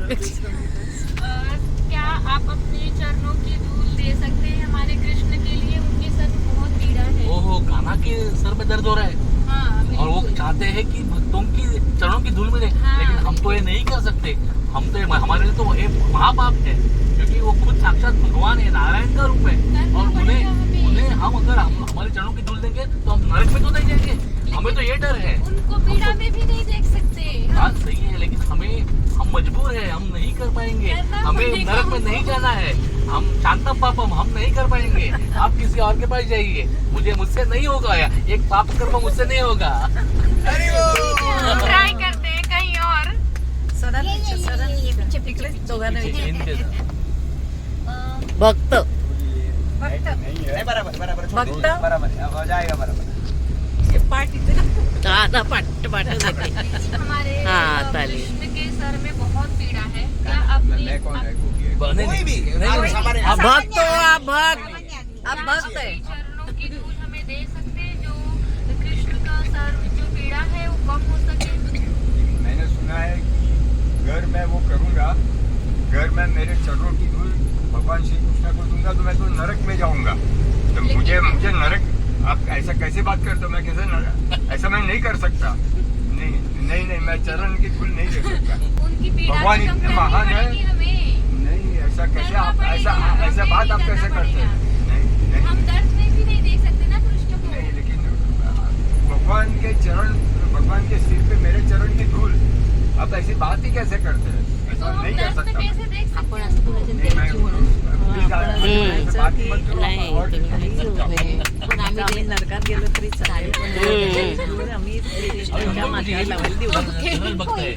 क्या आप अपने चरणों की धूल दे सकते हैं हमारे कृष्ण के लिए? उनके सर में बहुत पीड़ा है। ओहो, कान्हा के सर में दर्द हो रहा है। हाँ, और वो चाहते हैं कि भक्तों की चरणों की धूल मिले। हाँ, लेकिन हम तो ये नहीं कर सकते। हम तो हमारे लिए तो ये महापाप है, क्योंकि वो खुद साक्षात भगवान है, नारायण का रूप है। और उन्हें हम अगर हमारे चरणों की धूल देंगे तो हम नरक में तो नहीं जाएंगे। हमें तो ये डर है। उनको पीड़ा में भी नहीं देख सकते। बात सही है, लेकिन हम मजबूर है, हम नहीं कर पाएंगे। हमें नरक में नहीं जाना है। हम शांतम पापम हम नहीं कर पाएंगे। आप किसी और के पास जाइए, मुझसे नहीं होगा। एक पाप कर्म मुझसे नहीं होगा। ट्राई करते हैं कहीं और। भक्त दादा पाट पाट देते। हमारे हाँ, ताली। कृष्ण के सर में बहुत पीड़ा है। क्या अपने कोई भी आप भक्त हो, आप भक्त है। चरणों की धूल हमें दे सकते हैं, जो कृष्ण का सर जो पीड़ा है वो कम हो सके? मैंने सुना है कि अगर मैं वो करूँगा, अगर मैं मेरे चरणों की धूल भगवान श्री कृष्ण को दूंगा तो मैं तो नरक में जाऊंगा। तो मुझे नरक, आप ऐसा कैसे बात करते हो? मैं कैसे ऐसा मैं नहीं कर सकता। नहीं, मैं चरण की धूल नहीं दे सकता। उनकी पीड़ा भगवान भी कम इतने करनी महान है। पड़ेगी हमें। नहीं, ऐसा कैसे आप ऐसा बात आप कैसे करते हैं? हम नहीं, दर्द में भी नहीं देख सकते ना कृष्ण को। नहीं, लेकिन भगवान के चरण, भगवान के सिर पे मेरे चरण की धूल, आप ऐसी बात ही कैसे करते हैं? तो ऐसा हम नहीं कर दर्द में सकता। कैसे देख सकते हैं? नहीं, मैं प्लीज बात मत करो। नाही, और- पण आम्ही नरकात गेलो तरी चालेल, पण आम्ही कृष्णाच्या माथ्यावर लावायला देऊ. भक्त है।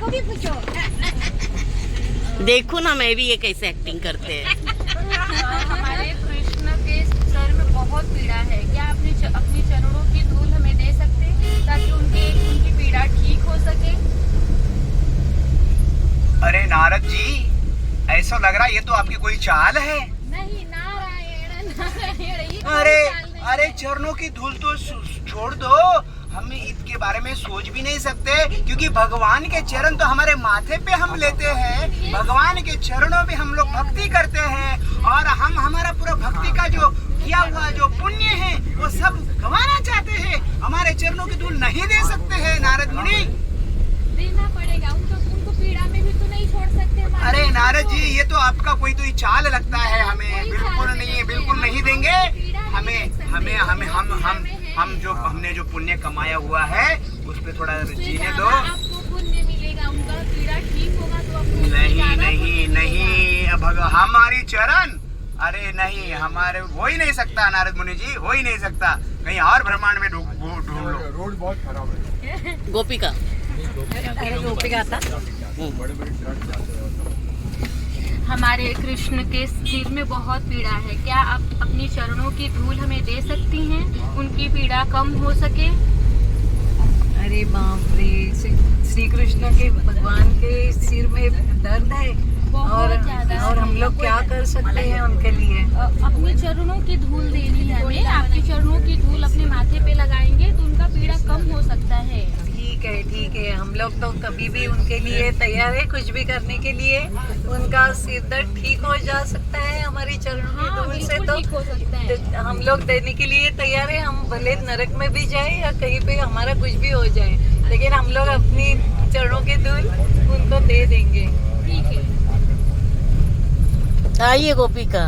देखो ना, मैं भी ये कैसे एक्टिंग करते हैं। हमारे कृष्ण के सर में बहुत पीड़ा है। क्या अपनी चरणों की धूल हमें दे सकते हैं ताकि उनकी पीड़ा ठीक हो सके? अरे नारद जी, ऐसा लग रहा है ये तो आपकी कोई चाल है। नहीं, नारायण नारायण, ये अरे चरणों की धूल तो छोड़ दो, हम इसके बारे में सोच भी नहीं सकते, क्योंकि भगवान के चरण तो हमारे माथे पे हम लेते हैं। भगवान के चरणों में हम लोग भक्ति करते हैं, और हम हमारा पूरा भक्ति का जो किया हुआ जो पुण्य है वो सब गंवाना चाहते हैं। हमारे चरणों की धूल नहीं दे सकते हैं नारद मुनि। देना पड़ेगा उनको पीड़ा में भी तो नहीं छोड़ सकते हमारे। अरे नारद जी, ये तो आपका कोई तो चाल लगता है। हमें बिल्कुल नहीं है, बिल्कुल नहीं देंगे। हम जो हमने जो पुण्य कमाया हुआ है उस पे थोड़ा जीने दो। आपको पुण्य मिलेगा, उनका पीड़ा ठीक होगा तो आपको नहीं, हमारी चरण, अरे नहीं, हमारे हो ही नहीं सकता नारद मुनि जी, हो ही नहीं सकता। कहीं और ब्रह्मांड में ढूंढ लो। रोड बहुत खराब है। गोपिका गोपिका आता. बड़े ट्रक जाते हैं। हमारे कृष्ण के सिर में बहुत पीड़ा है। क्या आप अपनी चरणों की धूल हमें दे सकती हैं, उनकी पीड़ा कम हो सके? अरे बाप रे, श्री कृष्ण के भगवान के सिर में दर्द है, बहुत ज्यादा। और हम लोग क्या कर सकते हैं उनके लिए? अपनी चरणों की धूल देनी है हमें। आपकी चरणों की धूल अपने माथे पे लगाएंगे तो उनका पीड़ा कम हो सकता है। ठीक है, हम लोग तो कभी भी उनके लिए तैयार है, कुछ भी करने के लिए। उनका सिर दर्द ठीक हो जा सकता है हमारी चरणों की धूल से, तो ठीक हो सकता है। हम लोग देने के लिए तैयार है। हम भले नरक में भी जाए या कहीं पे हमारा कुछ भी हो जाए, लेकिन हम लोग अपनी चरणों की धूल उनको दे देंगे। ठीक है। आइए गोपिका।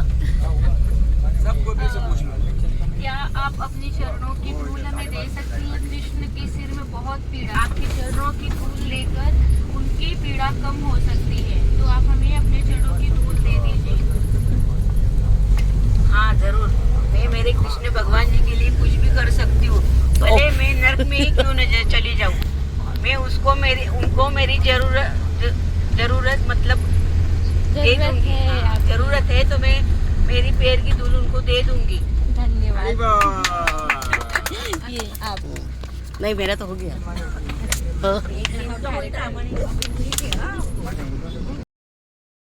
सबको भी से पूछ लो। क्या आप अपनी चरणों की धूल हमें दे सकती हैं? कृष्ण के सिर में बहुत पीड़ा, आपके चरणों की धूल लेकर उनकी पीड़ा कम हो सकती है, तो आप हमें अपने चरणों की धूल दे दीजिए। हाँ जरूर, मैं मेरे कृष्ण भगवान जी के लिए कुछ भी कर सकती हूँ, भले मैं नर्क में ही क्यों न चली जाऊँ। मैं उनको मेरी जरूरत मतलब दे दूंगी। जरूरत है तो मैं मेरी पैर की धूल उनको दे दूंगी। धन्यवाद। ये आप नहीं, मेरा तो हो गया। हाँ।